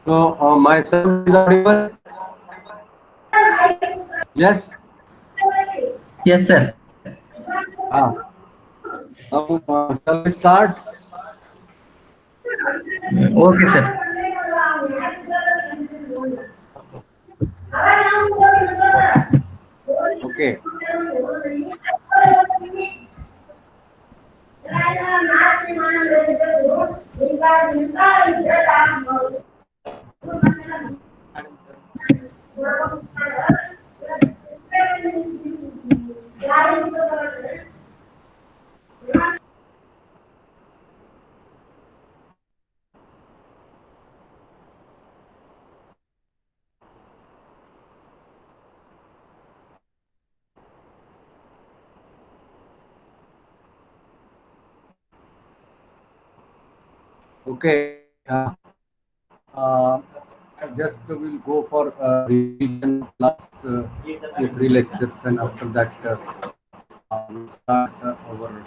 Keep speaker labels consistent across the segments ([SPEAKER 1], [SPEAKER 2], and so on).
[SPEAKER 1] So, my sound is audible? Yes?
[SPEAKER 2] Yes, sir.
[SPEAKER 1] Ah, now, shall we start?
[SPEAKER 2] Okay, sir.
[SPEAKER 1] Okay. Okay. Uh, I just will go for revision of last 3 lectures, and after that, we'll start our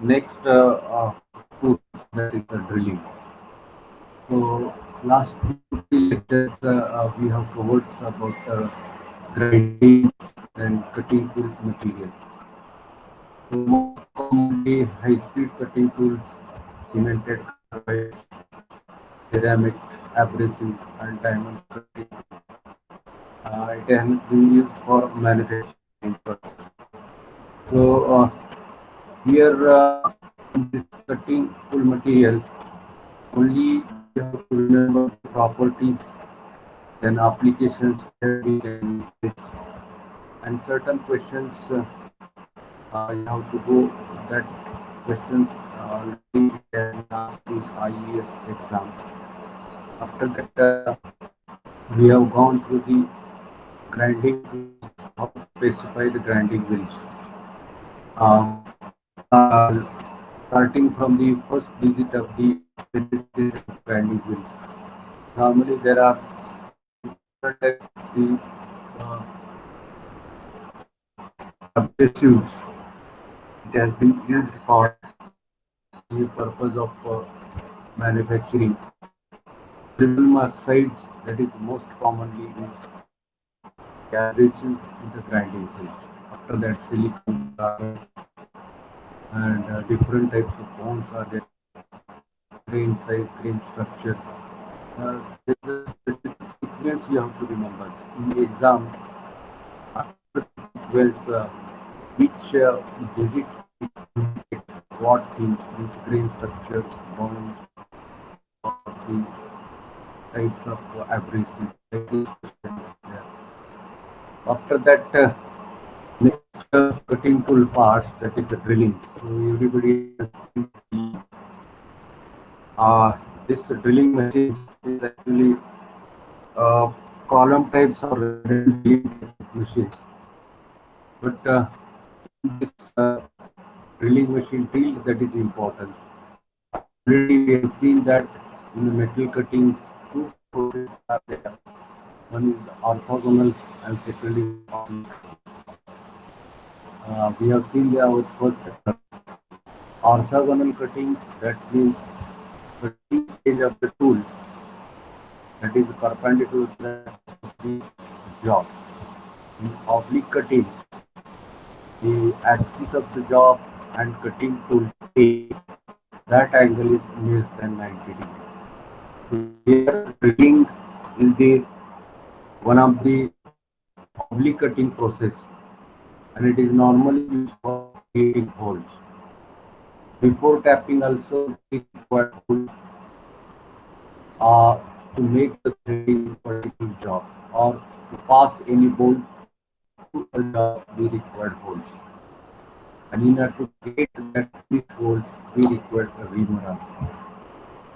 [SPEAKER 1] next tool, that is the drilling. So, last 2 3 lectures we have covered about grinding and cutting tool materials. So, most commonly, high-speed cutting tools, cemented carbides, ceramic, abrasive, and diamond cutting. It has been used for manufacturing process. So here in this cutting tool materials, only we have to remember the properties, then applications where we can use this, and certain questions you have to go that questions already it has been asked in IES exam. After that, we have gone through the grinding tools, how to specify the grinding wheels. Uh, uh, Starting from the first digit of the specification of grinding wheels. Normally, there are different types of the uh, abrasives. It has been used for the purpose of manufacturing. Aluminum oxides, that is most commonly used, the abrasive in the grinding wheels. After that, silicon carbides and different types of bones are there, grain size, grain structures. There's a specific sequence you have to remember. In the exam, after the sequence, which digit indicates what things, which grain structures, bones, or the types of abrasive, like this question. Yes. After that, next cutting tool parts, that is the drilling. So everybody has seen the this drilling machines is actually column types or random drilling type of machines. But in this drilling machine field, that is important. Already we have seen that in the metal cutting, two processes are there. One is orthogonal and second is oblique. We have seen the our first orthogonal cutting, that means cutting edge of the tool that is perpendicular to the axis of the job. In oblique cutting, the axis of the job and cutting tool A, that angle is less than 90 degrees. So here drilling is the one of the oblique cutting process, and it is normally used for creating holes. Before tapping also we require holes to make the threading in particular job, or to pass any bolt to a job we require holes. And in order to create that these holes we require a reamer also.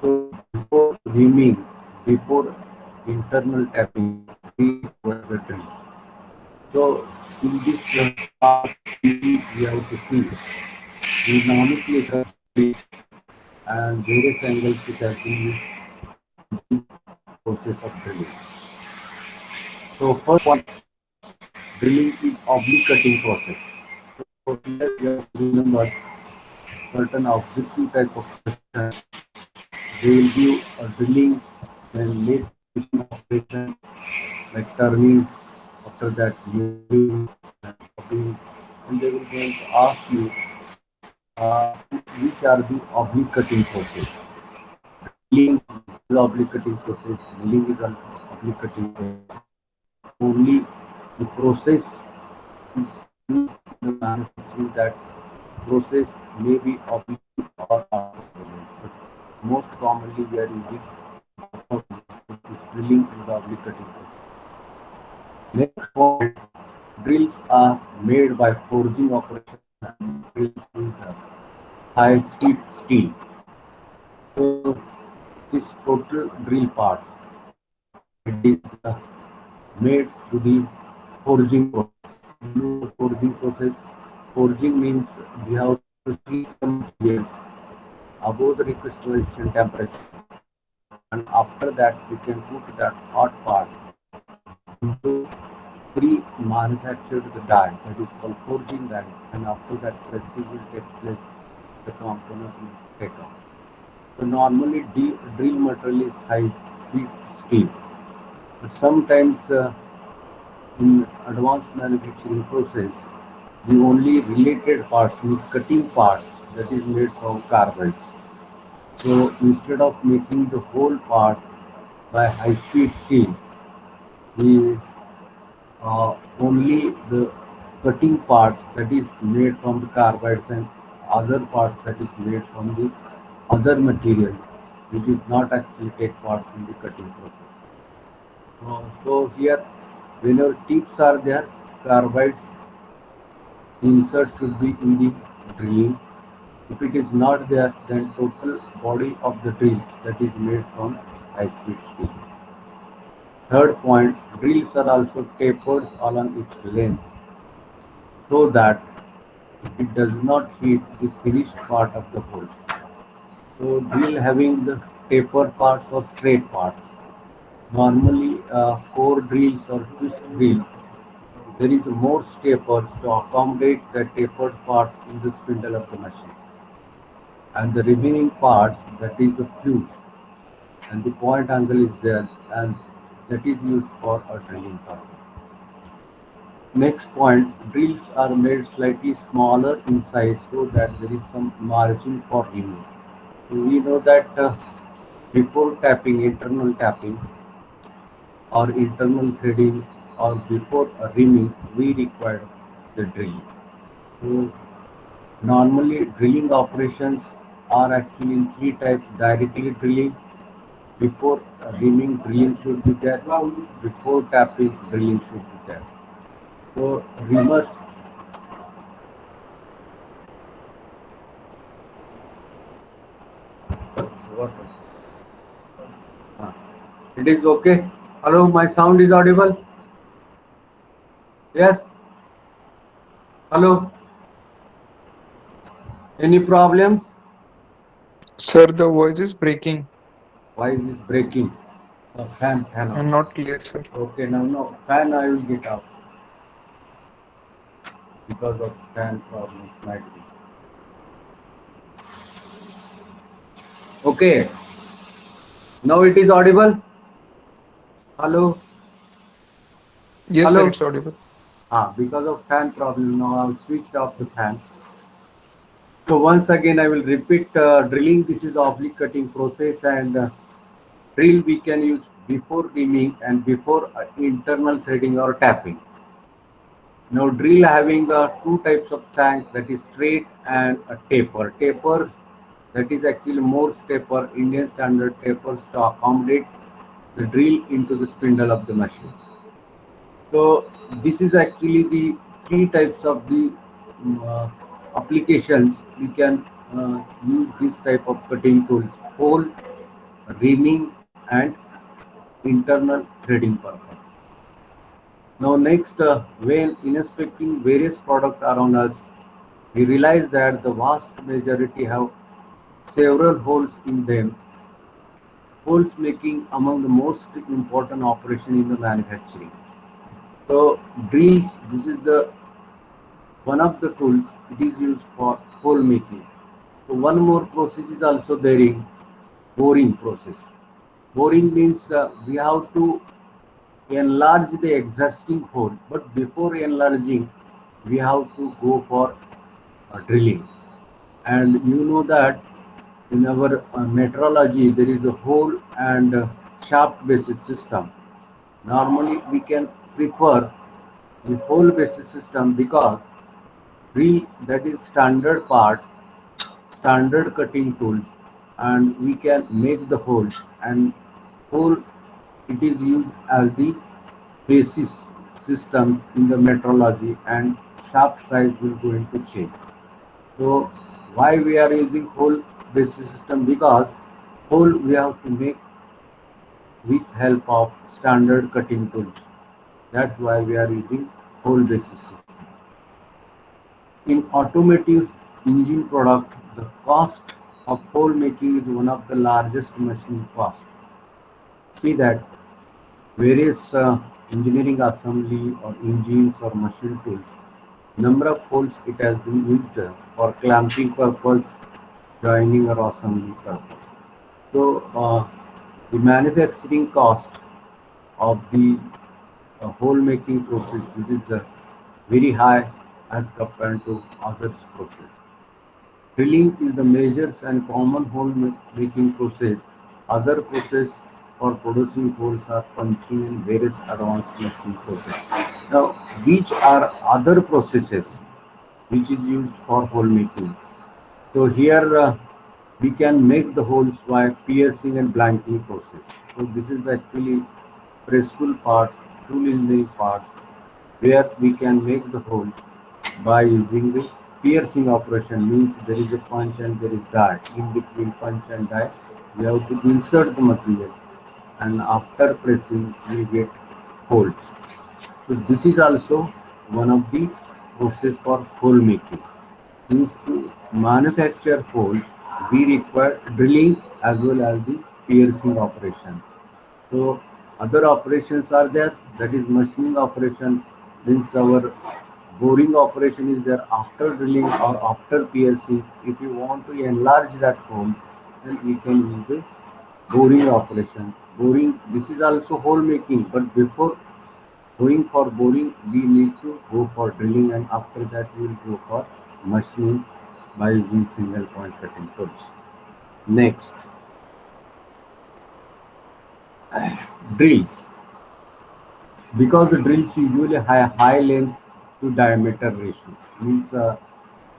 [SPEAKER 1] So before reaming, before internal tapping, we require the drill. So in this part, we have to see the nomenclature of drill and various angles which have been used in the process of drilling. So first one, drilling is oblique cutting process. So here you have to remember certain objective type of questions They will be drilling and late finishing operation like turning, after that milling and bobbing, and they will going to ask you which are the oblique cutting process. Drilling is oblique cutting process, milling is also oblique cutting process. Only the process is used in the manufacturing, that process may be oblique or orthogonal, but most commonly we are using orthogonal, which is drilling in the oblique cutting process. Next point, drills are made by forging operation and drills use high speed steel. So this total drill parts, it is made to the forging process. You know the forging process. Forging means we have to heat the materials above the recrystallization temperature, and after that we can put that hot part into pre-manufactured die, that is called forging die, and after that pressing will take place, the component will take off. So normally drill material is high speed steel, but sometimes in advanced manufacturing process, the only related parts means cutting parts, that is made from carbide. So instead of making the whole part by high speed steel, the only the cutting parts that is made from the carbides and other parts that is made from the other material, which is not actually take part in the cutting process. So here, whenever tips are there, carbides, the insert should be in the drilling. If it is not there, then total body of the drill that is made from high speed steel. Third point, drills are also tapered along its length so that it does not hit the finished part of the hole. So drill having the taper parts or straight parts. Normally, core drills or twist drill, there is more tapers to accommodate the tapered parts in the spindle of the machine, and the remaining parts, that is a fuse, and the point angle is there, and that is used for a drilling purpose. Next point, drills are made slightly smaller in size so that there is some margin for removal. We know that before tapping, internal tapping or internal threading, or before rimming, we require the drill. So normally drilling operations are actually in three types: directly drilling, before rimming drilling should be there, before tapping drilling should be there. So rimmers, what? It is okay. Hello, my sound is audible? Yes. Hello. Any problems?
[SPEAKER 3] Sir, the voice is breaking
[SPEAKER 1] Why is it breaking? Fan off.
[SPEAKER 3] and not clear, sir.
[SPEAKER 1] Okay, now no fan I will get off because of fan problems might be. Okay, now it is audible. Hello,
[SPEAKER 3] Yes, sir,
[SPEAKER 1] hello.
[SPEAKER 3] it's audible.
[SPEAKER 1] Because of fan problem, now I've switched off the fan. So once again, I will repeat: drilling. This is oblique cutting process, and drill we can use before rimming and before internal threading or tapping. Now drill having two types of shank, that is straight and a taper. Taper, that is actually more taper, Indian standard tapers to accommodate the drill into the spindle of the machines. So this is actually the three types of the applications we can use this type of cutting tools: hole, rimming, and internal threading purpose. Now next, when inspecting various products around us, we realize that the vast majority have several holes in them, holes making among the most important operation in the manufacturing. So drills, this is the one of the tools, it is used for hole making. So one more process is also there. boring process. Boring means we have to enlarge the existing hole, but before enlarging, we have to go for drilling. And you know that in our metrology, there is a hole and shaft basis system. Normally, we can prefer the hole basis system because drill, that is standard part, standard cutting tools, and we can make the holes, and hole it is used as the basis system in the metrology, and shaft size will going to change. So why we are using hole basis system? Because hole we have to make with help of standard cutting tools. That's why we are using hole basis system. In automotive engine product, the cost of hole making is one of the largest machining costs. See that various engineering assembly or engines or machine tools, number of holes it has been used for clamping purpose, joining or assembly purpose. So the manufacturing cost of the hole making process, this is very high as compared to other process. Drilling is the major and common hole making process. Other process for producing holes are punching and various advanced machining process. Now, which are other processes which is used for hole making? So here we can make the holes by piercing and blanking process. So this is actually press tool parts, tool engineering parts, where we can make the holes by using the piercing operation. Means there is a punch and there is die. In between punch and die, we have to insert the material, and after pressing we get holes. So this is also one of the process for hole making. Since to manufacture holes, we require drilling as well as the piercing operations. So other operations are there, that is machining operation, means our boring operation is there after drilling or after piercing. If you want to enlarge that hole, then we can use the boring operation. Boring, this is also hole making, but before going for boring, we need to go for drilling, and after that we will go for machining by using single point cutting tools. Next, drills. Because the drills usually have high length to diameter ratio, means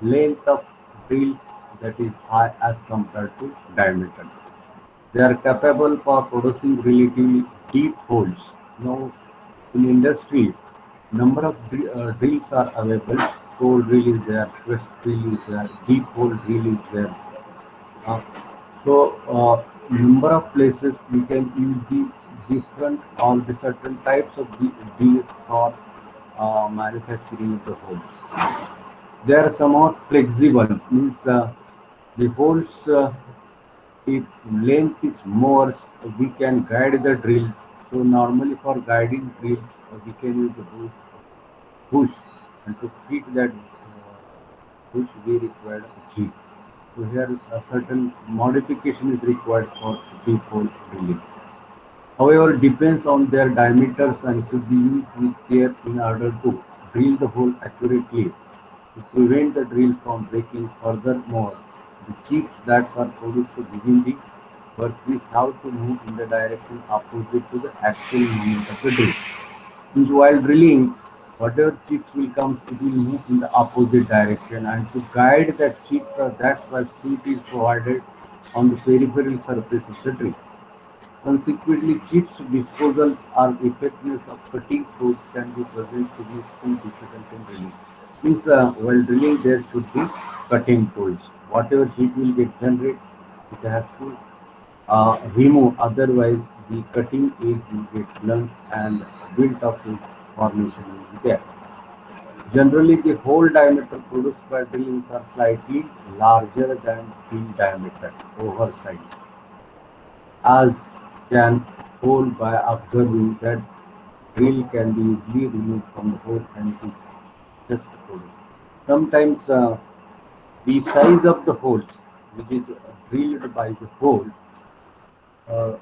[SPEAKER 1] length of drill that is high as compared to diameters. They are capable for producing relatively deep holes. Now, in industry, number of drills are available. Core drill is there, twist drill is there, deep hole drill is there. Uh, so, number of places we can use the different or the certain types of drills for manufacturing of the holes. They are somewhat flexible, means the holes, if length is more, we can guide the drills. So normally for guiding drills, we can use the push, and to fit that push we require a G. So here a certain modification is required for deep hole drilling. However, depends on their diameters and should be used with care in order to drill the hole accurately to prevent the drill from breaking. Furthermore, the chips that are produced within the workpiece have to move in the direction opposite to the actual movement of the drill. Means while drilling, whatever chips will come, it will move in the opposite direction, and to guide that chip, that's why seat is provided on the peripheral surface of the drill. Consequently, chips disposals or effectiveness of cutting fruits can be present significant difficulty in drilling. Means while drilling there should be cutting tools. Whatever heat will get generated, it has to remove, otherwise the cutting edge will get blunt and built up with formation will be there. Generally, the hole diameter produced by drillings are slightly larger than drill diameter, oversized, as can hold by observing that drill can be easily removed from the hole and to just produce. Sometimes the size of the holes which is drilled by the hole uh,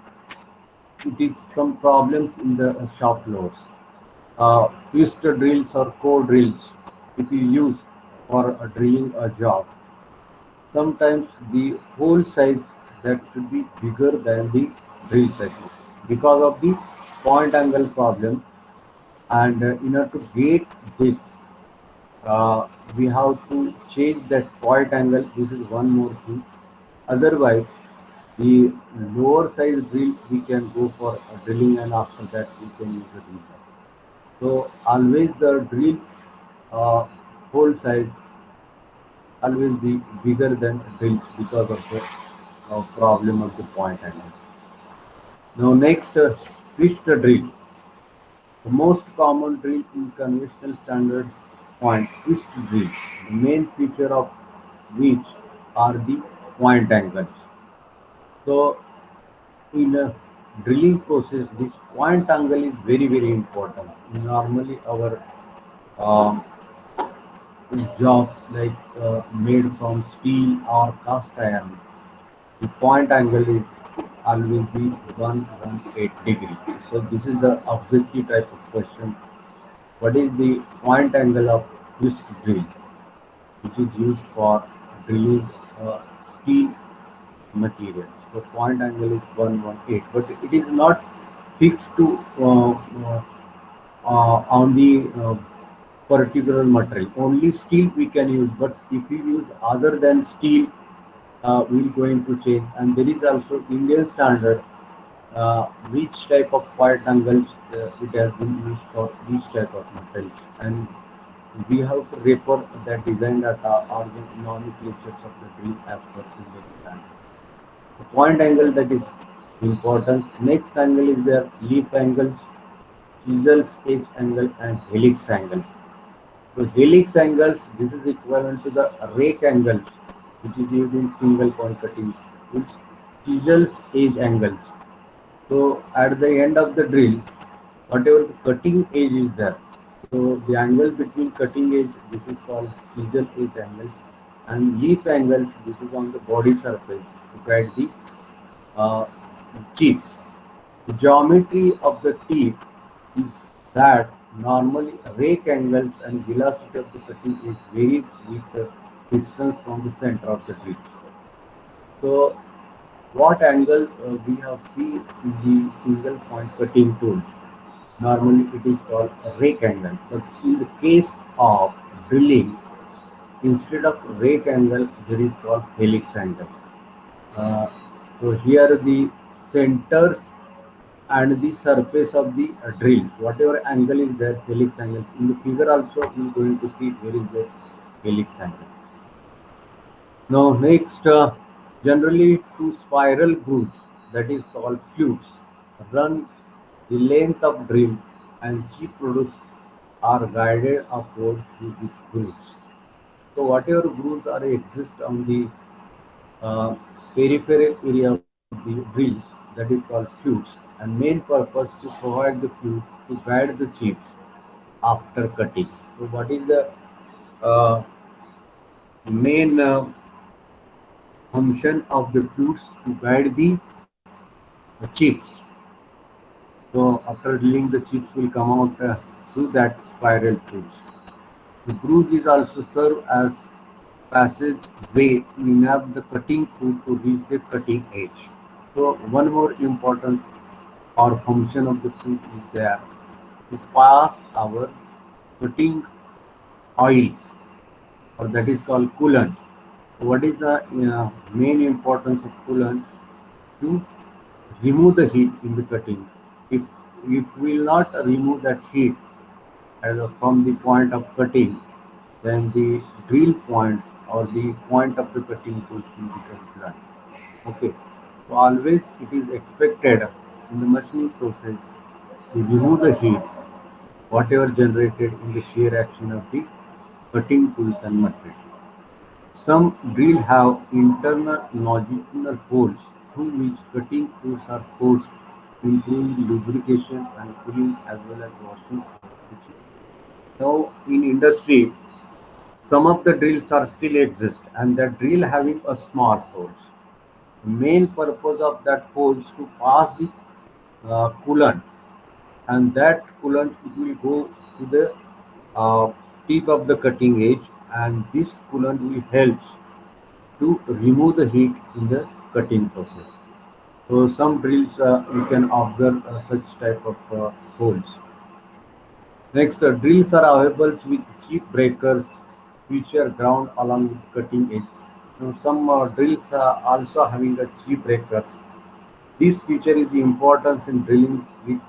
[SPEAKER 1] it is some problems in the shop floors. Twist drills or core drills, if you use for drilling a job, sometimes the hole size that should be bigger than the drill size because of the point angle problem. And in order to get this, uh, we have to change that point angle. This is one more thing. Otherwise, the lower size drill we can go for drilling, and after that we can use the drill. So always the drill uh, hole size always be bigger than drills because of the problem of the point angle. Now next, twist drill. The most common drill in conventional standard point twist drill. The main feature of which are the point angles. So in a drilling process, this point angle is very important. Normally, our um, jobs like made from steel or cast iron, the point angle is always be 118 degree. So this is the objective type of question. What is the point angle of twist drill, which is used for drilling steel material? So point angle is 118, but it is not fixed to on the particular material. Only steel we can use, but if we use other than steel, we're going to change. And there is also Indian standard, which type of point angles it has been used for each type of material. And we have to refer that design data or the nomenclatures of the drill as per Indian standard. The point angle that is important. Next angle is their leaf angles, chisel edge angle, and helix angle. So helix angles, this is equivalent to the rake angles, which is used in single point cutting, which chisels edge angles. So at the end of the drill, whatever the cutting edge is there, so the angle between cutting edge, this is called chisel edge angles, and leaf angles, this is on the body surface to guide the uh, chips. The geometry of the tip is that normally rake angles and velocity of the cutting edge varies with the distance from the center of the drill. So what angle we have seen in the single point cutting tool? Normally it is called a rake angle. But in the case of drilling, instead of rake angle, there is called helix angle. Uh, so here the centers and the surface of the drill, whatever angle is there, helix angles. In the figure also, we are going to see where is the helix angle. Now next, generally two spiral grooves, that is called flutes, run the length of drill, and chip produced are guided upward through these grooves. So whatever grooves are exist on the uh, peripheral area of the drills, that is called flutes, and main purpose to provide the flutes to guide the chips after cutting. So what is the uh, main function of the flutes to guide the chips? So after drilling, the chips will come out through that spiral flutes. The grooves is also serve as passageway to enable the cutting tool to reach the cutting edge. So one more important or function of the flute is there to pass our cutting oil, or that is called coolant. What is the main importance of coolant? To remove the heat in the cutting. If we will not remove that heat from the point of cutting, then the drill points or the point of the cutting tools will become blunt. Okay, so always it is expected in the machining process to remove the heat, whatever generated in the shear action of the cutting tools and material. Some drill have internal longitudinal holes through which cutting tools are forced, improving lubrication and cooling as well as washing of the chip. Now, in industry, some of the drills are still exist, and the drill having a small holes. The main purpose of that hole is to pass the coolant, and that coolant it will go to the tip of the cutting edge, and this coolant will help to remove the heat in the cutting process. So some drills you can observe such type of holes. Next, drills are available with cheap breakers which are ground along with cutting edge. Now, some drills are also having a cheap breakers. This feature is the importance in drilling with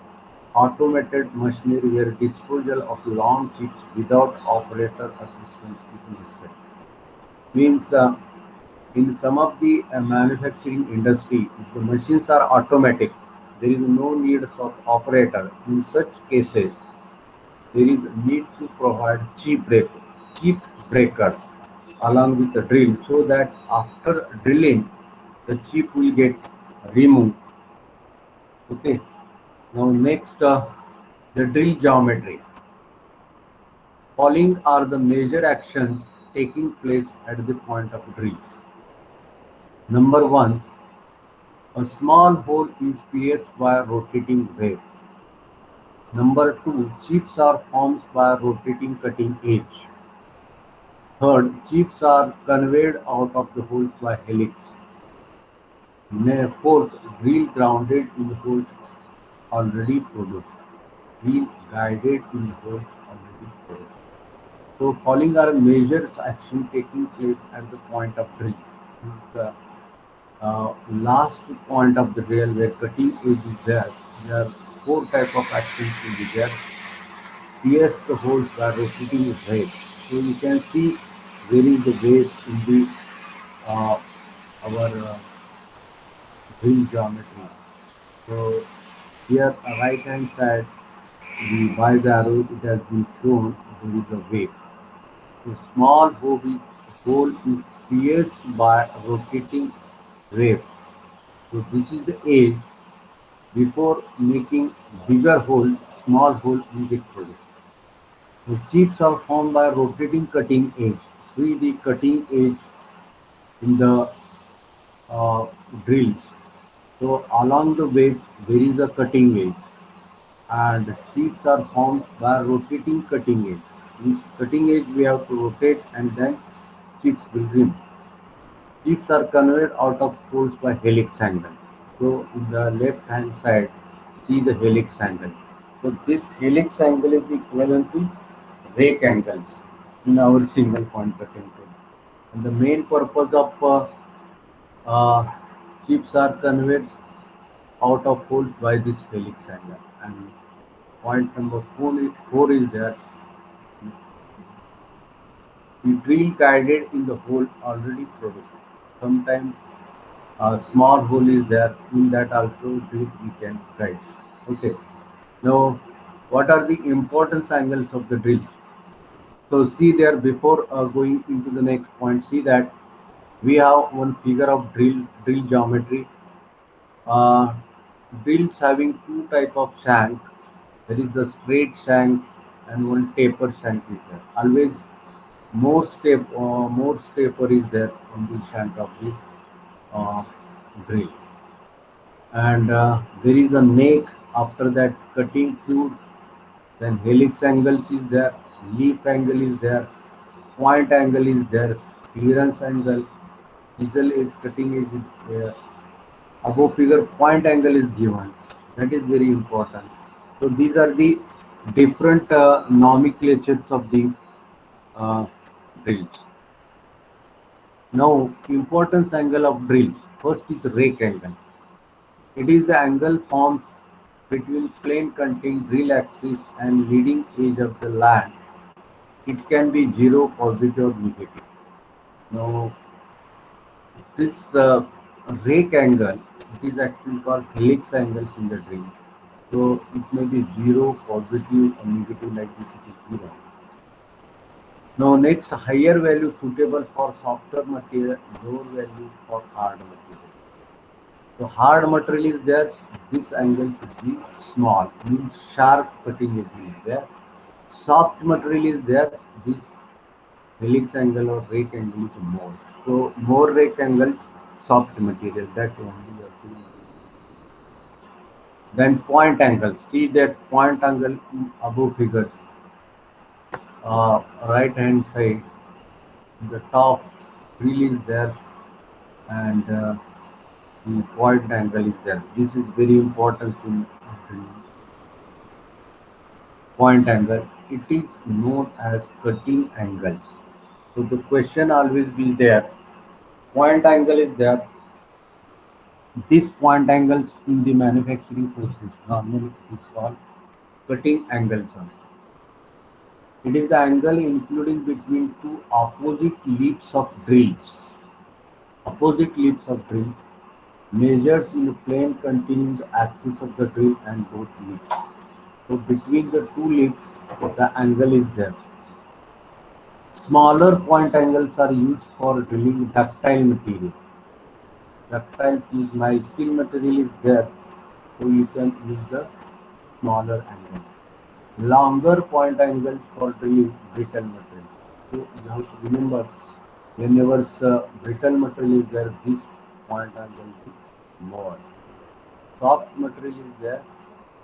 [SPEAKER 1] automated machinery where disposal of long chips without operator assistance is necessary. Means in some of the manufacturing industry, if the machines are automatic, there is no need of operator. In such cases, there is a need to provide cheap breakers along with the drill so that after drilling, the chip will get removed. Okay. Now next, the drill geometry. Following are the major actions taking place at the point of drills. Number one, a small hole is pierced by a rotating wave. Number two, chips are formed by a rotating cutting edge. Third, chips are conveyed out of the holes by helix. Fourth, drill grounded in holes already produced. Drill guided in holes already produced. So, following are measures action taking place at the point of drill. The last point of the drill where cutting edge is there are four type of actions will be there. Pierce the holes by rotating the wave. So you can see where is the wave in the our drill geometry. So here right hand side by the arrow it has been shown there is a wave. So small hole is pierced by a rotating wave. So this is the edge. Before making bigger hole, small hole will get produced. The chips are formed by rotating cutting edge. See the cutting edge in the uh, drills. So along the way there is a cutting edge, and chips are formed by rotating cutting edge. In cutting edge we have to rotate and then chips will rim. Chips are conveyed out of holes by helix angle. So in the left hand side, see the helix angle. So this helix angle is equivalent to rake angles in our single point cutting tool. And the main purpose of uh, chips are conveyed out of holes by this helix angle. And point number four is that the drill guided in the hole already produced. Sometimes a small hole is there, in that also drill we can guide. Okay. Now, what are the importance angles of the drill? So see there before going into the next point, see that we have one figure of drill geometry. Uh, Drills having two type of shank. There is the straight shank and one taper shank is there. Always more taper is there on the shank of the uh, drill. And there is a neck after that cutting fluid, then helix angles is there, leaf angle is there, point angle is there, clearance angle, chisel edge, cutting edge is there. Above figure point angle is given, that is very important. So these are the different nomenclatures of the uh, drills. Now importance angle of drills, first is rake angle. It is the angle formed between plane containing drill axis and leading edge of the land. It can be zero, positive or negative. Now this rake angle, it is actually called helix angles in the drill. So it may be zero, positive or negative like this it is given. Now next, higher value suitable for softer material, lower values for hard material. So hard material is there, this angle should be small, means sharp cutting edge is there. Soft material is there, this helix angle or rake angle is more. So more rake angles, soft material, that only you have to use. Then point angle. See that point angle in above figure. Right hand side, the top drill is there, and the point angle is there. This is very important in drilling. Point angle. It is known as cutting angles. So the question always be there. Point angle is there. This point angles in the manufacturing process normally it is called cutting angles. It is the angle including between two opposite lips of drills. Opposite lips of drill measures in a plane containing the axis of the drill and both lips. So between the two lips, the angle is there. Smaller point angles are used for drilling ductile material. Ductile means my steel material is there, so you can use the smaller angle. Longer point angles for drilling brittle material. So you have to remember, whenever brittle material is there, this point angle is more. Soft material is there,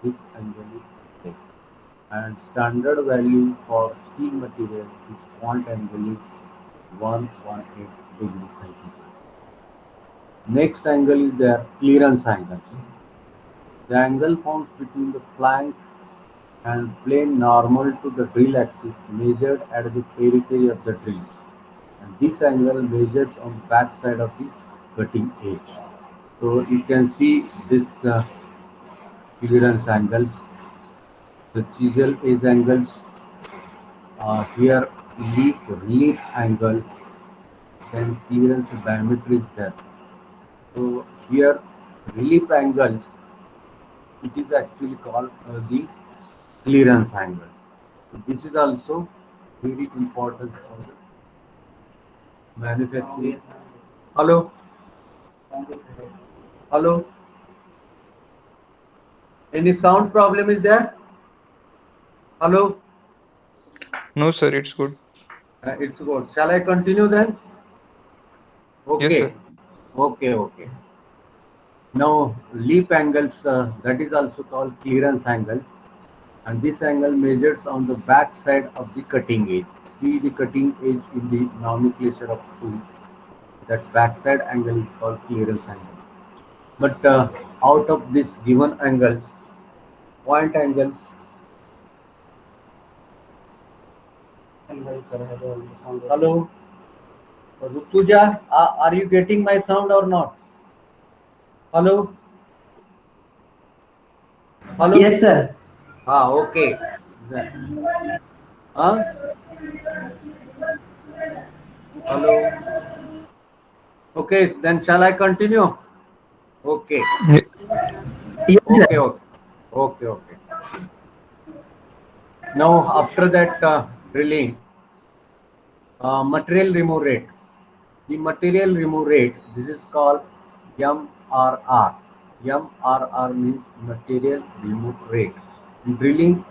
[SPEAKER 1] this angle is less. And standard value for steel material, this point angle is 118 degrees centigrade. Next angle is the clearance angle. The angle formed between the flank and plane normal to the drill axis measured at the periphery of the drill. And this angle measures on back side of the cutting edge. So you can see this clearance angles, the chisel edge angles, here leaf angle, then clearance diameter is there. So here relief angles, it is actually called the clearance angles. So this is also very important for the manufacturing. Hello? Hello? Any sound problem is there? Hello?
[SPEAKER 3] No, sir, it's good.
[SPEAKER 1] It's good. Shall I continue then?
[SPEAKER 3] Yes,
[SPEAKER 1] Okay.
[SPEAKER 3] sir.
[SPEAKER 1] Okay. Now, leap angles, that is also called clearance angle. And this angle measures on the back side of the cutting edge. See the cutting edge in the nomenclature of tool. That backside angle is called clearance angle. But out of this given angles, point angles. Hello, Rutuja, are you getting my sound or not? Hello, hello.
[SPEAKER 2] Yes, sir.
[SPEAKER 1] Okay. Huh? Hello. Okay, then shall I continue? Okay.
[SPEAKER 3] Ye-
[SPEAKER 2] Yes, sir.
[SPEAKER 1] Okay. Now after that drilling, material remove rate. The material remove rate, this is called MRR. MRR means material remove rate. Drilling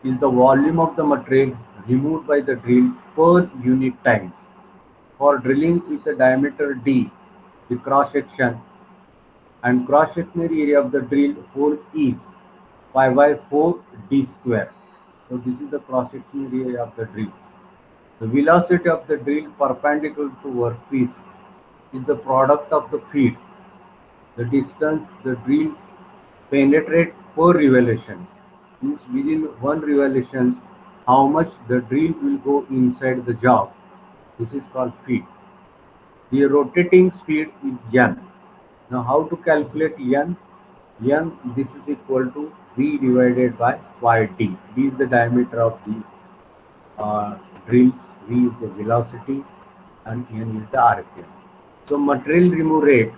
[SPEAKER 1] is the volume of the material removed by the drill per unit times. For drilling with a diameter D, the cross section and cross sectional area of the drill hole is pi by 4 d square. So this is the cross sectional area of the drill. The velocity of the drill perpendicular to workpiece is the product of the feet, the distance the drill penetrate per revolutions. Means within one revolutions, how much the drill will go inside the job. This is called feet. The rotating speed is n. Now how to calculate n? N, this is equal to V divided by YD. D is the diameter of the drill, V is the velocity, and N is the RPM. So material remove rate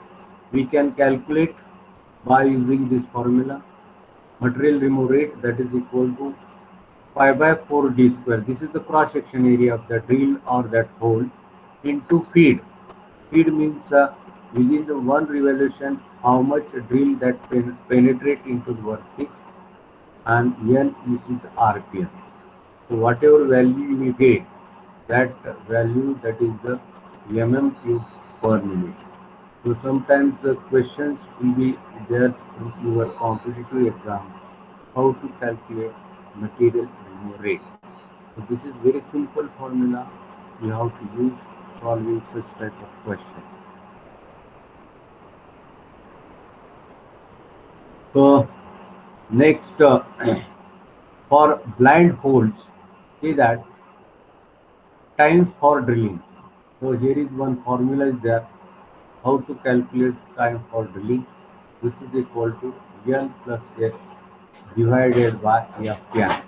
[SPEAKER 1] we can calculate by using this formula. Material remove rate, that is equal to pi by 4 d square. This is the cross section area of the drill or that hole into feet. Feet means within the one revolution how much drill that penetrate into the workpiece, and N is RPM. So whatever value you will get, that value, that is the mm cube per minute. So sometimes the questions will be there in your competitive exam, how to calculate material removal rate. So this is very simple formula you have to use solving such type of question. So next, for blind holes, see that times for drilling. So here is one formula is there. How to calculate time for drilling? This is equal to L plus X divided by Fn.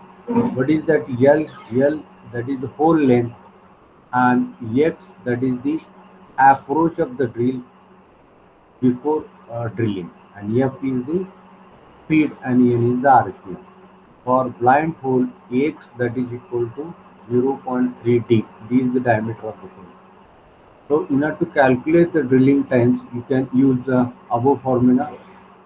[SPEAKER 1] What is that L? L, that is the whole length, and X, that is the approach of the drill before drilling, and F is the speed and N is the RPM. For blind hole, X, that is equal to 0.3 D. D is the diameter of the hole. So in order to calculate the drilling times, you can use the above formula.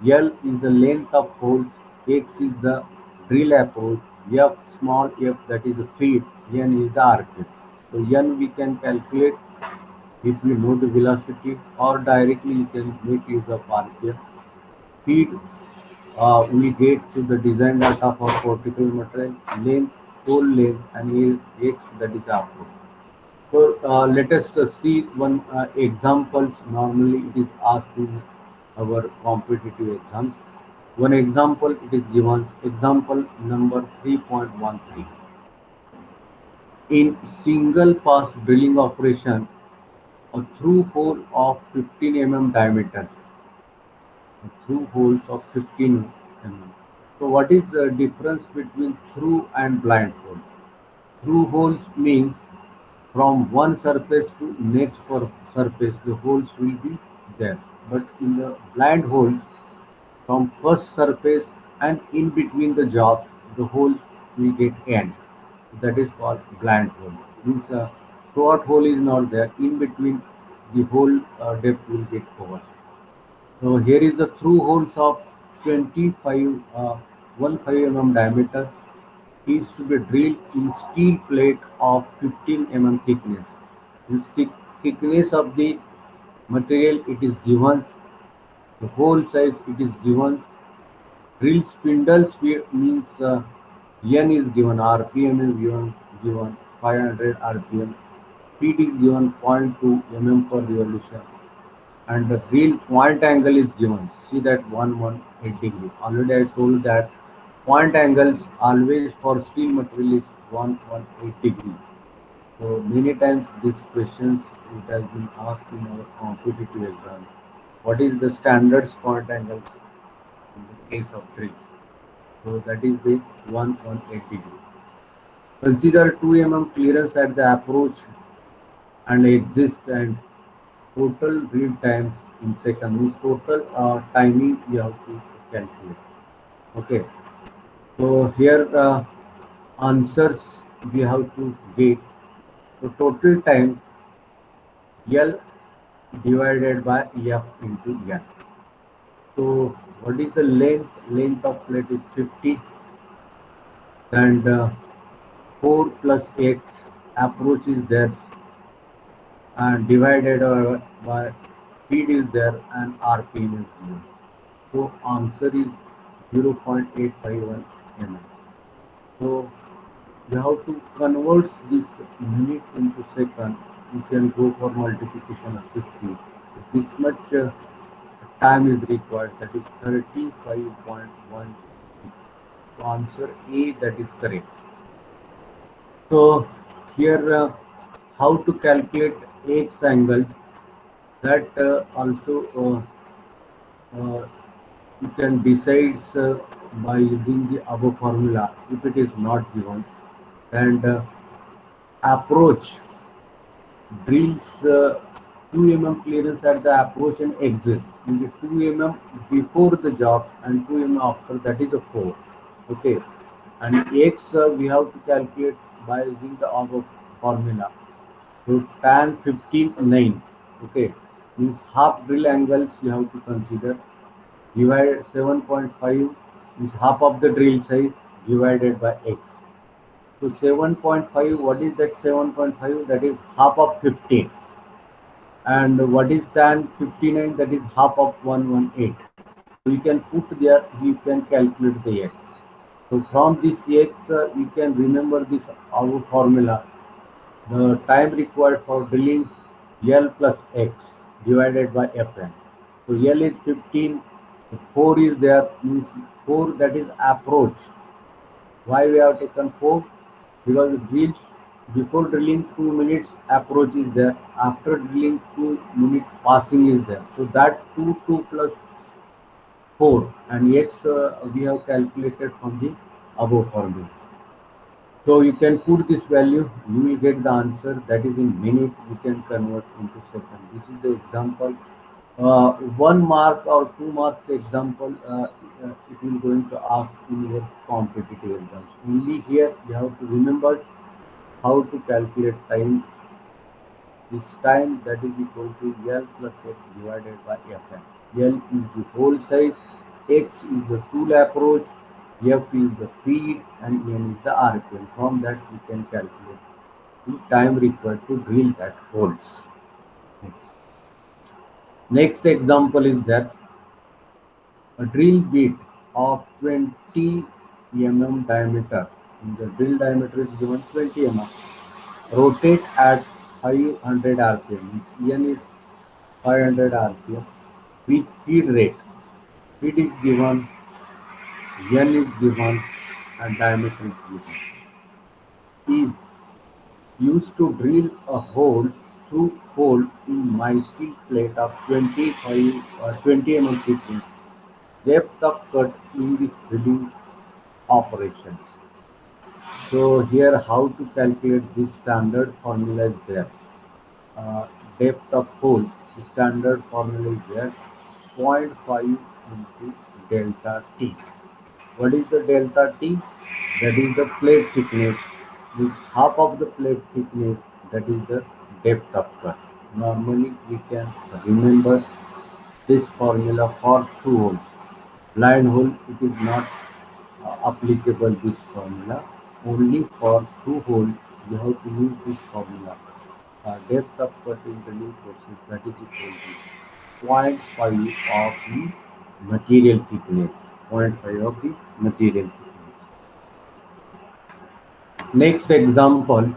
[SPEAKER 1] L is the length of holes, X is the drill approach, F, small f, that is the feed, N is the RPM. So N we can calculate if we know the velocity, or directly you can make use of RPM. Feed we get to the design data for particle material, length, hole length, and X, that is approach. So let us see one examples. Normally it is asked in our competitive exams. One example it is given. Example number 3.13. In single pass drilling operation, a through hole of 15 diameters. Through holes of 15 mm. So what is the difference between through and blind hole? Through holes means from one surface to next surface the holes will be there, but in the blind holes from first surface and in between the jobs the holes will get end. That is called blind hole. Means short hole is not there, in between the whole depth will get covered. So here is the through holes of 25 15 diameter is to be drilled in steel plate of 15 thickness. This thickness of the material it is given, the hole size it is given, drill spindle speed means N is given, RPM is given 500 RPM, speed is given 0.2 per revolution, and the drill point angle is given. See that 118 degree. Already I told that point angles always for steel material is 118 degree. So many times these questions it has been asked in our competitive exam. What is the standards point angles in the case of drill? So that is the 118 degree. Consider 2 clearance at the approach and exit, and total read times in seconds means total timing you have to calculate. Okay, so here answers we have to get. So total time L divided by F into N. So what is the length? Length of plate is 50, and 4 plus X approach is there, and divided by speed is there, and RPM is given. So answer is 0.851 mm. So you have to convert this minute into second. You can go for multiplication of 50. This much time is required. That is 35.1. So answer A, that is correct. So here how to calculate X angles, that also you can decide by using the above formula if it is not given, and approach drills 2 clearance at the approach and exit, means 2 before the job and 2 after, that is a 4. Okay, and X we have to calculate by using the above formula. So tan 15 9. Okay, means half drill angles you have to consider. Divide 7.5 is half of the drill size divided by X. So 7.5, what is that 7.5? That is half of 15. And what is tan 59? That is half of 118. So you can put there, you can calculate the x. So from this x, you can remember this our formula. The time required for drilling L plus x divided by Fn. So L is 15, 4 is there, means 4, that is approach. Why we have taken 4? Because drill before drilling 2 minutes approach is there, after drilling 2 minute passing is there. So that 2 plus 4 and x we have calculated from the above formula. So you can put this value, you will get the answer, that is in minute, you can convert into second. This is the example. 1 mark or 2 marks example, it will going to ask in your competitive exams. Only here you have to remember how to calculate times. This time that is equal to L plus X divided by Fn. L is the hole size, X is the tool approach, F is the feed, and N is the RPM. From that we can calculate the time required to drill that holes. Next example is that a drill bit of 20 mm diameter. In the drill diameter is given 20 mm. Rotate at 500 rpm. N is 500 rpm. With feed rate. Feed is given, N is given, and diameter is given. Is used to drill a hole through hole in my steel plate of 20 mm thickness. Depth of cut in this drilling operations. So here how to calculate this standard formula is there. Uh, Depth of hole, the standard formula is there, zero point 0.5 into delta T. What is the delta T? That is the plate thickness. This half of the plate thickness, that is the depth of cut. Normally we can remember this formula for through holes. Blind hole, it is not applicable this formula. Only for through hole you have to use this formula. Depth of cut in the new process, that is equal to zero point 0.5 of the material thickness. 0.5 of the material thickness. Next example,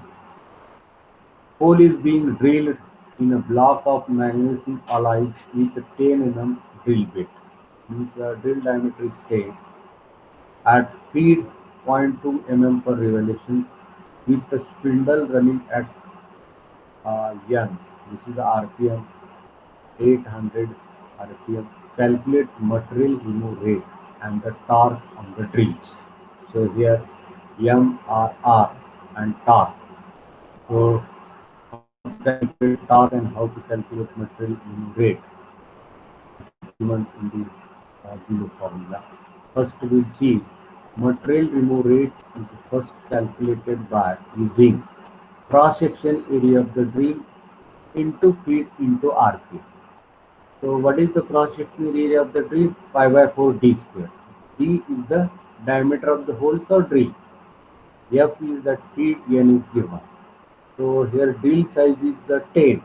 [SPEAKER 1] hole is being drilled in a block of magnesium alloys with a 10 mm drill bit. Means the drill diameter is 10 at feed 0.2 mm per revolution with the spindle running at N. This is the RPM 800 RPM. Calculate material remove rate and the torque on the drills. So here MRR and torque. So how to calculate torque and how to calculate material remove rate given in the below formula. First we'll see material remove rate is first calculated by using cross section area of the drill into feet into RPM. So what is the cross sectional area of the drill? 5 by 4 D square. D is the diameter of the holes or drill. F is the feed, N is given. So here drill size is the 10,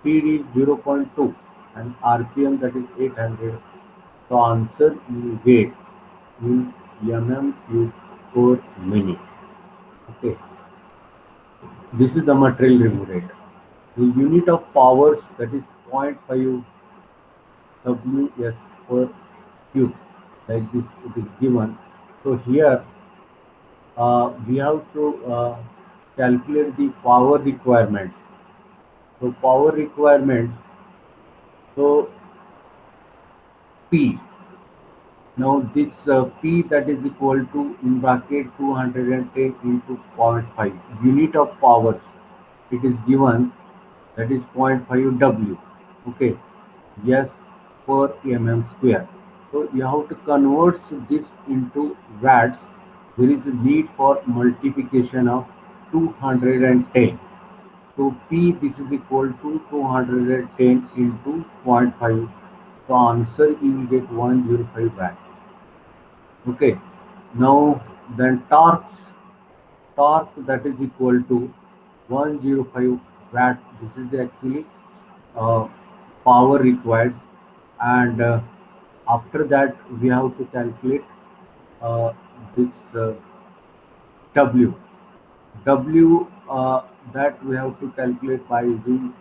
[SPEAKER 1] feed is 0.2 and RPM that is 800. So answer you will get in mm cube per minute. Okay. This is the material remove rate. The unit of powers, that is 0.5 Ws per cube, like this it is given. So here we have to calculate the power requirements. So power requirements, so P. Now this P, that is equal to in bracket 210 into zero point 0.5 unit of powers. It is given, that is 0.5 W. Okay. Yes, per mm square. So you have to convert this into watts. There is a need for multiplication of 210. So P, this is equal to 210 into zero point 0.5. So answer you will get 105 watt. Okay. Now then torque that is equal to 105 watt. This is the actually uh, power required, and after that we have to calculate uh, this W. W that we have to calculate by using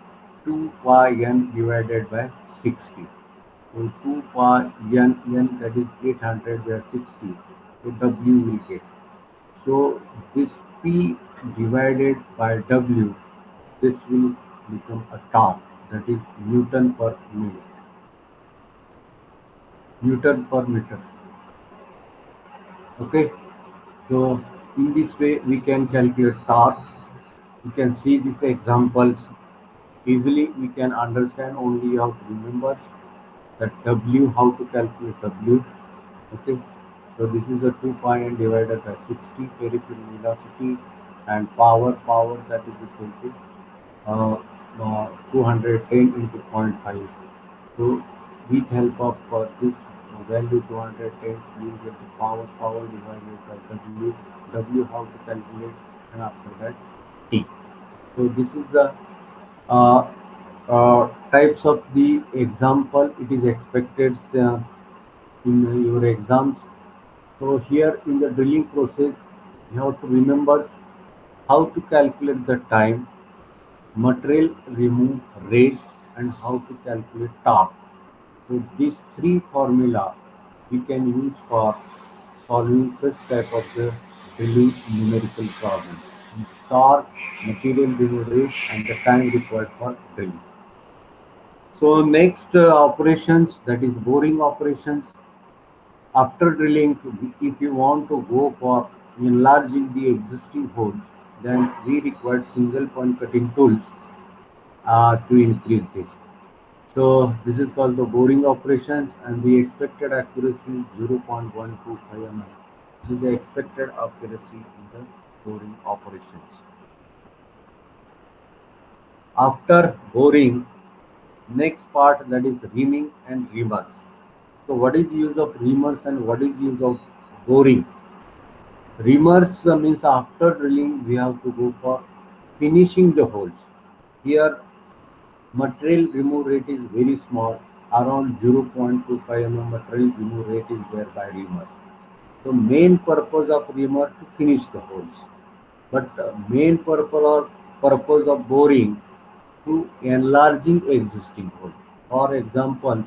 [SPEAKER 1] 2 pi n divided by 60. So 2 pi n, that is 800 by 60. So W will get. So this P divided by W, this will become a torque, that is Newton per minute, Newton per meter. Okay. So in this way we can calculate torque. You can see these examples easily. We can understand, only you have to remember that W, how to calculate W. Okay. So this is a 2 pi n divided by 60 peripheral velocity, and power that is equal to 210 into zero point 0.5. So with help of this value 210, you will get the power divided by W. W how to calculate, and after that T. So this is the uh, types of the example it is expected in your exams. So here in the drilling process, you have to remember how to calculate the time, material remove rate, and how to calculate torque. So these three formula we can use for solving such type of the drilling numerical problem. Torque, material remove rate, and the time required for drilling. So next operations, that is boring operations. After drilling, if you want to go for enlarging the existing holes, then we require single point cutting tools to increase this. So this is called the boring operations, and the expected accuracy is 0.125 mm. This is the expected accuracy in the boring operations. After boring, next part, that is reaming and reamers. So what is the use of reamers and what is the use of boring? Reamers means after drilling we have to go for finishing the holes. Here material remove rate is very small, around 0.25 mm material remove rate is there by reamer. So main purpose of reamer to finish the holes, but main purpose of boring to enlarging existing hole. For example,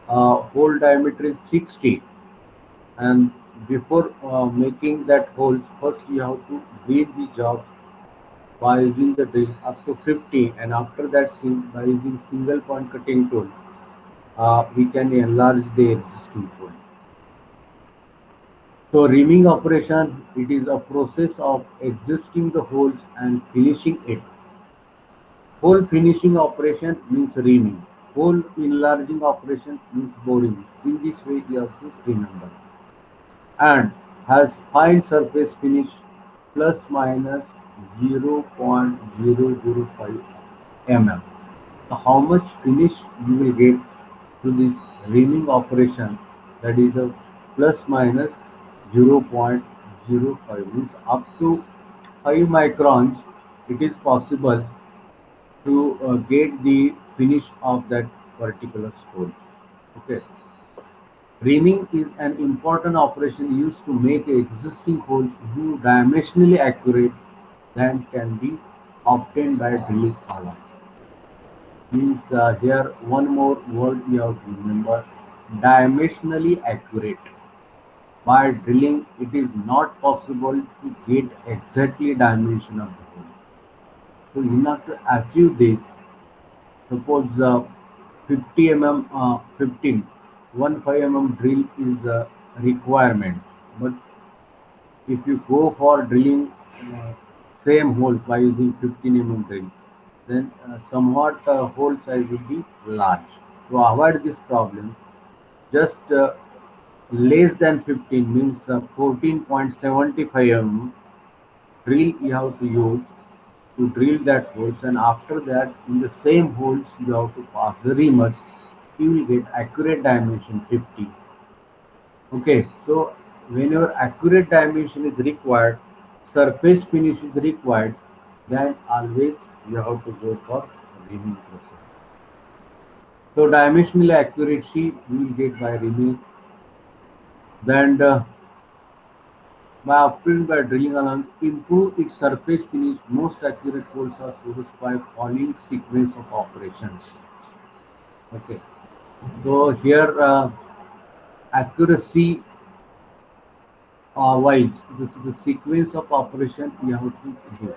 [SPEAKER 1] hole diameter is 60, and before making that hole, first you have to breathe the job by using the drill up to 50, and after that by using single point cutting tool we can enlarge the existing hole. So reaming operation, it is a process of existing the holes and finishing it. Hole finishing operation means reaming. Hole enlarging operation means boring. In this way you have to remember. And has fine surface finish plus minus 0.005 mm. So how much finish you will get through this reaming operation, that is a plus minus 0.05, means up to 5 microns it is possible to get the finish of that particular stone. Okay. Reaming is an important operation used to make existing holes more dimensionally accurate than can be obtained by drilling alone. Means here one more word you have to remember: dimensionally accurate. By drilling, it is not possible to get exactly dimension of the hole. So in order to achieve this, suppose 50 mm, 15 mm drill is the requirement, but if you go for drilling same hole by using 15 mm drill, then somewhat hole size will be large. To avoid this problem, just less than 15 means 14.75 mm drill you have to use to drill that holes, and after that in the same holes you have to pass the reamers. You will get accurate dimension 50. Okay, so whenever accurate dimension is required, surface finish is required, then always you have to go for reaming process. So dimensional accuracy we will get by reaming. Then by operating by drilling along, improve its surface finish. Most accurate holes are produced by following sequence of operations. Okay. So here accuracy wise, this is the sequence of operation you have to do.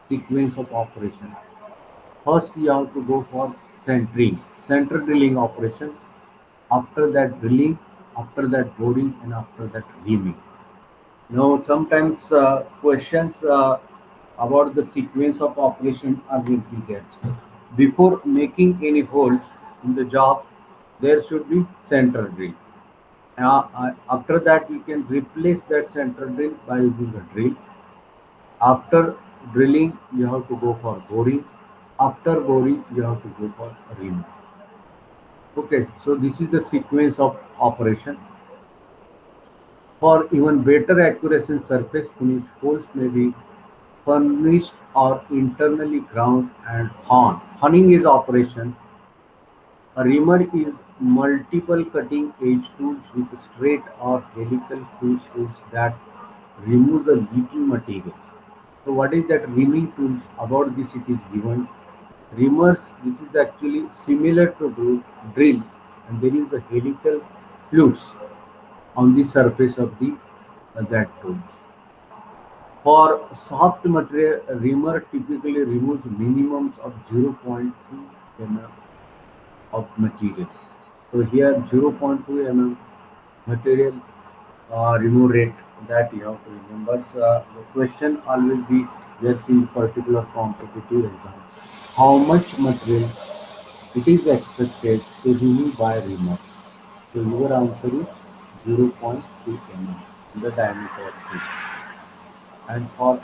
[SPEAKER 1] Sequence of operation. First, you have to go for centering, center drilling operation. After that, drilling. After that, boring, and after that, reaming. Now, sometimes questions about the sequence of operation are will be there. Before making any holes in the job, there should be center drill. After that, you can replace that center drill by using a drill. After drilling, you have to go for boring. After boring, you have to go for reaming. Okay, so this is the sequence of operation. For even better accuracy in surface finish, holes may be furnished or internally ground and honed. Honing is operation. A reamer is multiple cutting edge tools with straight or helical tools that remove the leaking materials. So what is that reaming tools? About this it is given. Reamers, this is actually similar to drills, and there is a helical flutes on the surface of the that tools. For soft material, a reamer typically removes minimums of 0.2 mm of material. So here 0.2 mm material remove rate that you have to remember. So the question always be just in particular competitive exam. How much material it is expected to remove by reamer? So your answer is 0.2 mm, the diameter of it. And for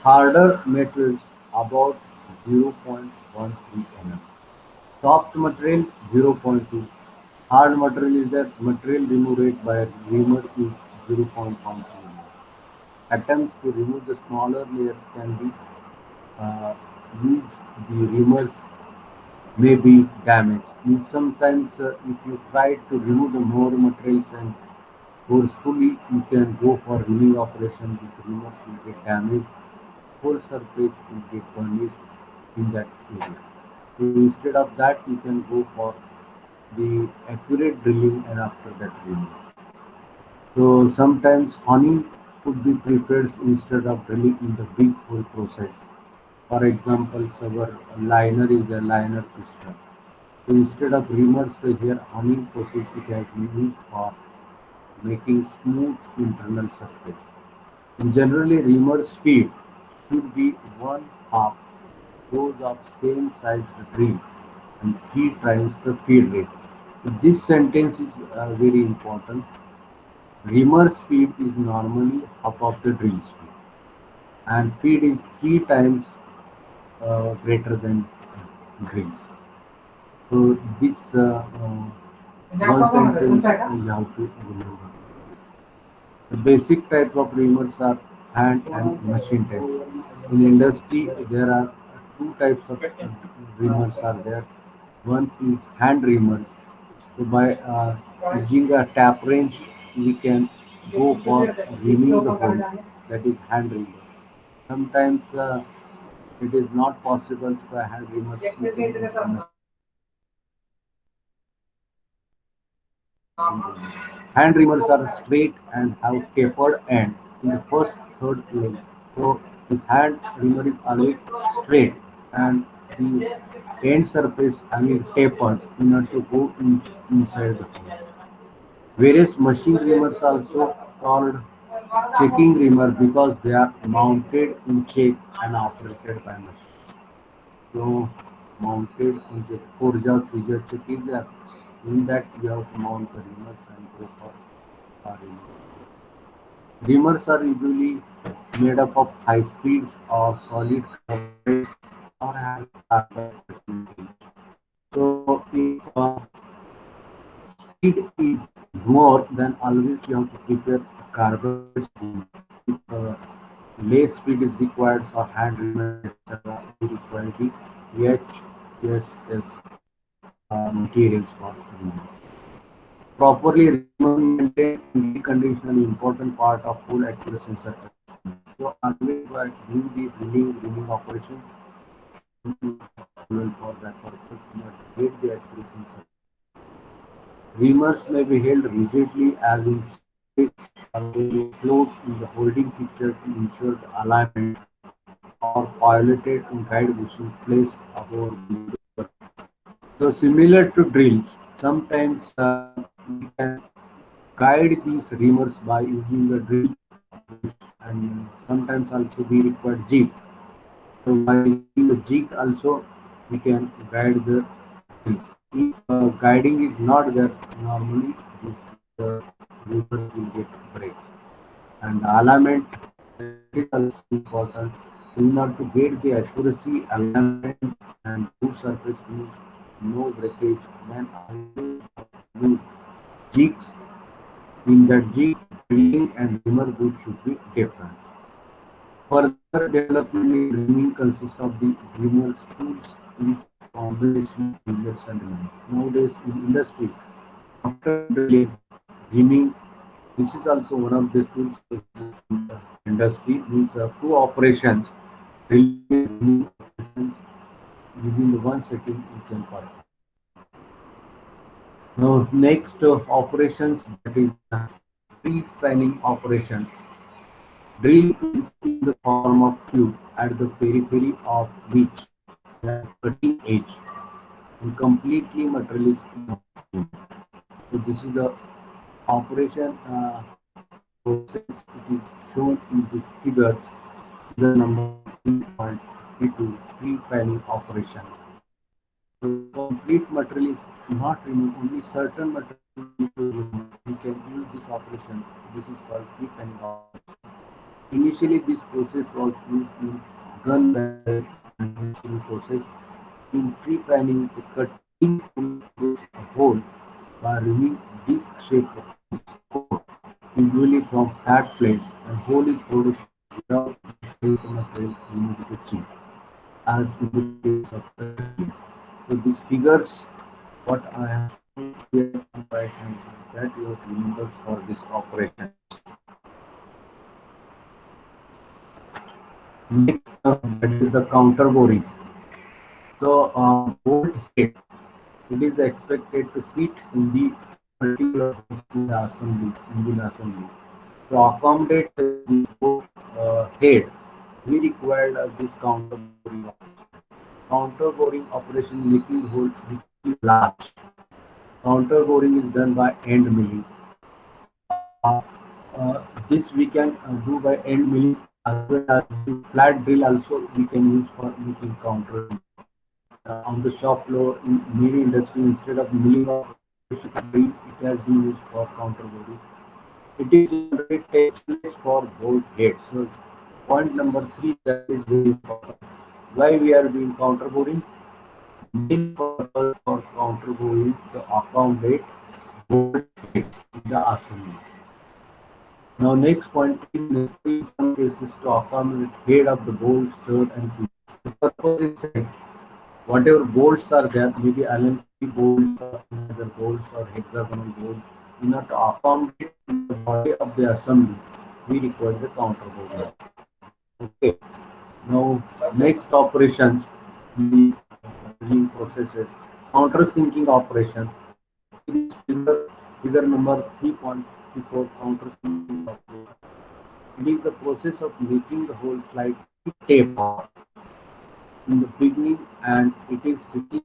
[SPEAKER 1] harder metals about 0.13 mm. Soft material 0.2. Hard material is that material remove rate by reamer is 0.13 mm. Attempts to remove the smaller layers can be uh, used. The reamers may be damaged. Means sometimes if you try to remove the more materials and forcefully, you can go for reaming operation. These reamers will get damaged. Whole surface will get burnished in that area. So instead of that, you can go for the accurate drilling and after that reaming. So sometimes honing could be prepared instead of drilling in the big hole process. For example, our liner is a liner piston. So instead of reamers, here honing process it has been used for making smooth internal surface. And generally, reamer speed should be one half those of same size drill and three times the feed rate. So this sentence is very important. Reamer speed is normally half of the drill speed, and feed is three times greater than drills. So this one sentence you have to remember. The basic types of reamers are hand and machine type. In industry, there are two types of reamers are there. One is hand reamers. So by using a tap wrench, we can go for reaming the hole. That is hand reamer. Sometimes it is not possible by hand reamers. We can use a machine reamer. Hand reamers are straight and have tapered end in the first third leg. So this hand reamer is always straight and the end surface tapers in order to go inside the hole. Various machine reamers are also called checking reamer because they are mounted in check and operated by machine. So mounted in check, forja, three check is there. In that you have to mount the reamers and go for reamer. Reamers are usually made up of high speeds or solid carburetors or have carbon material. So if speed is more, then always you have to prepare carbureted reamer. If less speed is required for hand reamer, etc., we require the HSS materials for reamers. Properly maintain and recondition is important part of full accuracy circuit. So always while doing the reaming operations, for that purpose, not get the accuracy circuit. Reamers may be held rigidly as in space or may be float in the holding picture to ensure the alignment or piloted in guide bushing placed above the. So similar to drills, sometimes we can guide these reamers by using the drill and sometimes also we require jig. So by using the jig also we can guide the drills. If guiding is not there, normally this reamers will get break. And alignment is also important in order to get the accuracy, alignment, and good surface use, no breakage. Then always use jigs. In that jig, drilling and reamer bush should be different. Further development in reaming consists of the reamer's tools, which combination of fingers and reaming. Nowadays in industry, after drilling, reaming, this is also one of the tools in the industry. Means two operations, drilling and reaming operations within the one setting you can perform. Now next operations, that is pre-planning operation. Drill is in the form of tube at the periphery of which the cutting edge and completely material is involved. So this is the operation process. It is shown in these figures. The number 3.32 pre-planning operation. So complete material is not removed. Only certain material is removed. We can use this operation. This is called pre-planning operation. Initially, this process was used in gun barrel manufacturing process. In pre-planning, the cutting tool creates a hole by removing disc-shaped core, usually from flat plates, and hole is produced without the material removed the chip, as in the case of cutting. So these figures, what I have shown here on the right hand side, that you have remembered for this operation. Next, that is the counter boring. So, bolt head, it is expected to fit in the particular assembly, engine assembly. To accommodate this bolt head, we required this counter boring operation. Counter boring operation making hole which is large. Counter boring is done by end milling. Uh, this we can do by end milling as well as the flat drill also we can use for making counter. On the shop floor in many industry instead of milling operation, it has been used for counter boring. It is generally takes place for both heads. So point number 3, that is very important. Why we are doing counter boring? Main purpose for counter boring to accommodate both heads in the assembly. Now next point is necessary in some cases to accommodate head of the bolt, stud and pin. The purpose is that whatever bolts are there, maybe Allen key bolts or other bolts or hexagonal bolts, in order to accommodate the body of the assembly, we require the counter bolt. Okay. Now next operations, the processes, countersinking operation. In figure number 3.34, countersinking operation. It is the process of making the hole slightly taper in the beginning and it is tricky.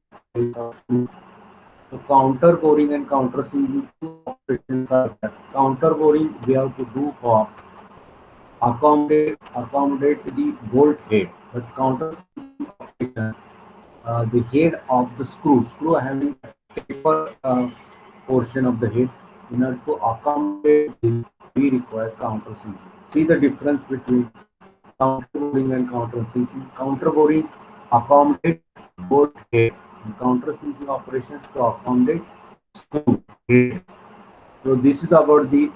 [SPEAKER 1] So counter boring and counter sinking operations are there. Counter boring we have to do for accommodate the bolt head, but counter sinking operation, the head of the screw having a taper portion of the head. In order to accommodate this, we require counter sinking. See the difference between counter boring and counter sinking. Counter boring accommodate both head and counter sinking operations to accommodate screw head. So this is about the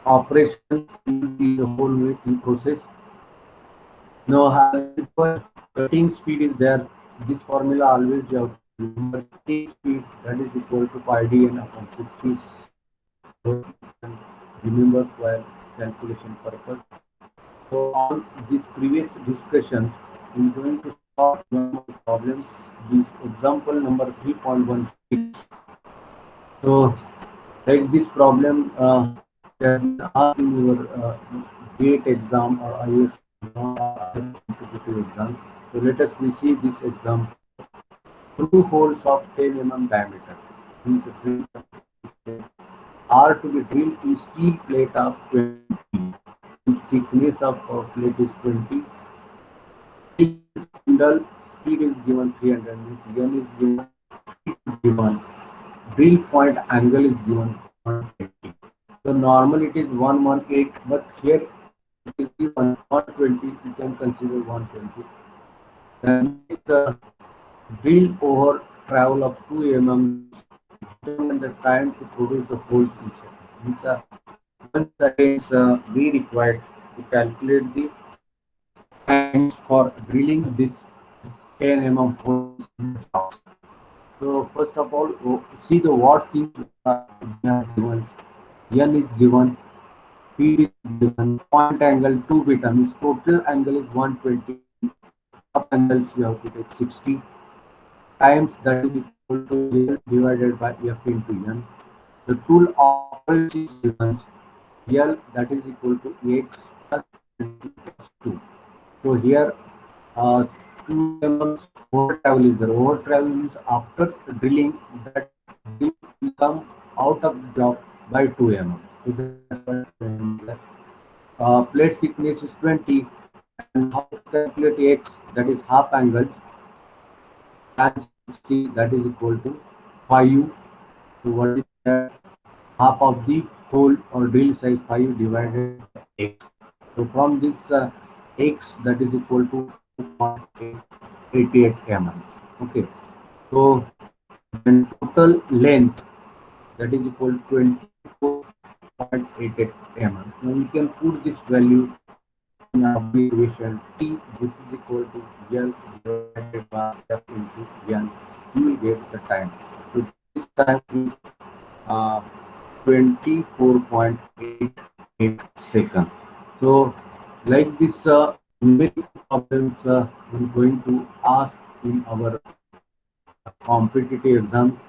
[SPEAKER 1] operation in the whole making process. Now cutting speed is there. This formula always you have Number 8 speed, that is equal to pi dn upon 60. So you can remember for calculation purpose. So on this previous discussion, we are going to solve one more problem. This example number 3.16. So like this problem has been asked in your GATE exam or IS exam or other competitive exam. So let us receive this example. Two holes of 10 mm diameter means a drill are to be drilled in steel plate of 20. Its thickness of plate is 20. Spindle speed is given 300 means n is given, is given. Drill point angle is given 120. So normally it is 118, but here it is given 120. You can consider 120. Then make the drill over travel of 2 mm. Determine the time to produce the holes in second. These are 1 seconds we required to calculate the times for drilling this 10 mm hole in the job. So first of all, see the what things we have given. N is given, speed is given, point angle 2 beta means total angle is 120. Up angles you have to take 60 times, that is equal to L divided by F into N. The tool operation is given, L, that is equal to X plus 2. So here 2 mm over travel is there. Over travel means after drilling, that drill will come out of the job by 2 mm. So that's why 2 mm is there. Plate thickness is 20, and how to calculate X, that is half angles, and 60, that is equal to 5. So what is that? Half of the hole or drill size 5 divided by X. So from this X, that is equal to 2.88 mm. Okay. So then total length, that is equal to 24.88 mm. Now you can put this value in our equation. T, this is equal to L divided by F into N. You will get the time. So this time is 24.88 seconds. So like this numerical problems we're going to ask in our competitive exam.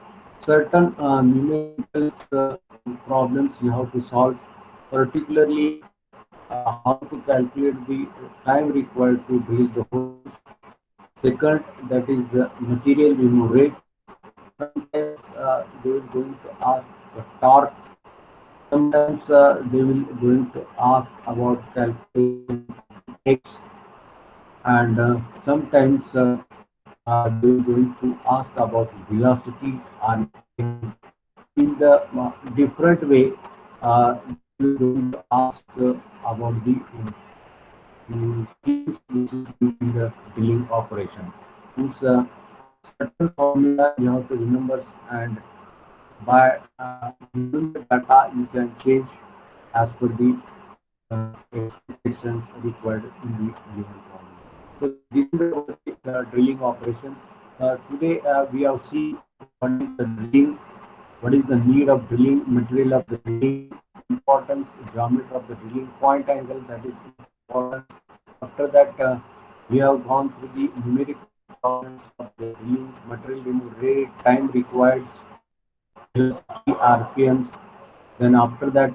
[SPEAKER 1] Certain numerical problems you have to solve, particularly how to calculate the time required to drill the holes. Second, that is the material remove rate. Sometimes they will going to ask the torque. Sometimes they will going to ask about calculating X, and sometimes they will going to ask about velocity and in the different way. They will going to ask about the things which is used in the drilling operation. Means certain formula you have to remember, and by using the data you can change as per the expectations required in the given problem. So this is the drilling operation. Today we have seen what is the drilling, what is the need of drilling, material of the drilling, importance, geometry of the drilling, point angle, that is important. After that, we have gone through the numerical problems of the drilling, material remove rate, time required, velocity, RPMs. Then after that,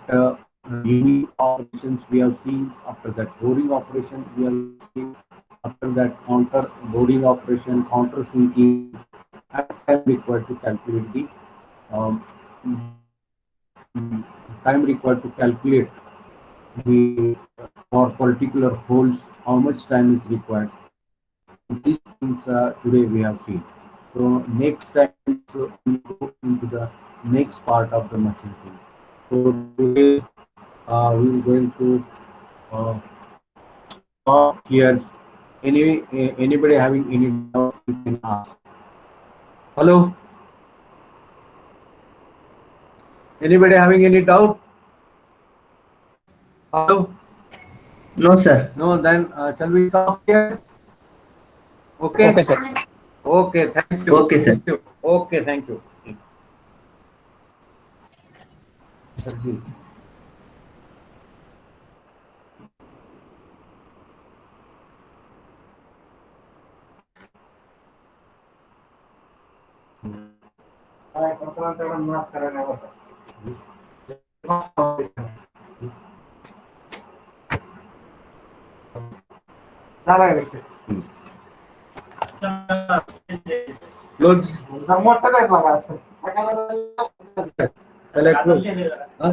[SPEAKER 1] unique operations we have seen. After that, boring operation we have seen. After that, counter boring operation, counter sinking, and time required to calculate the um, time required to calculate the for particular holes how much time is required. These things today we have seen. So next time so we go into the next part of the machine tool. So today we are going to uh, stop here. Anybody having any doubt you can ask. Hello? Anybody having any doubt? Hello?
[SPEAKER 2] No, sir.
[SPEAKER 1] No, then shall we stop here? Okay.
[SPEAKER 4] Okay, sir.
[SPEAKER 1] Okay, thank you.
[SPEAKER 2] Okay, sir.
[SPEAKER 1] Thank you. Okay, thank you. Sarji. Close. त्याला close. हा?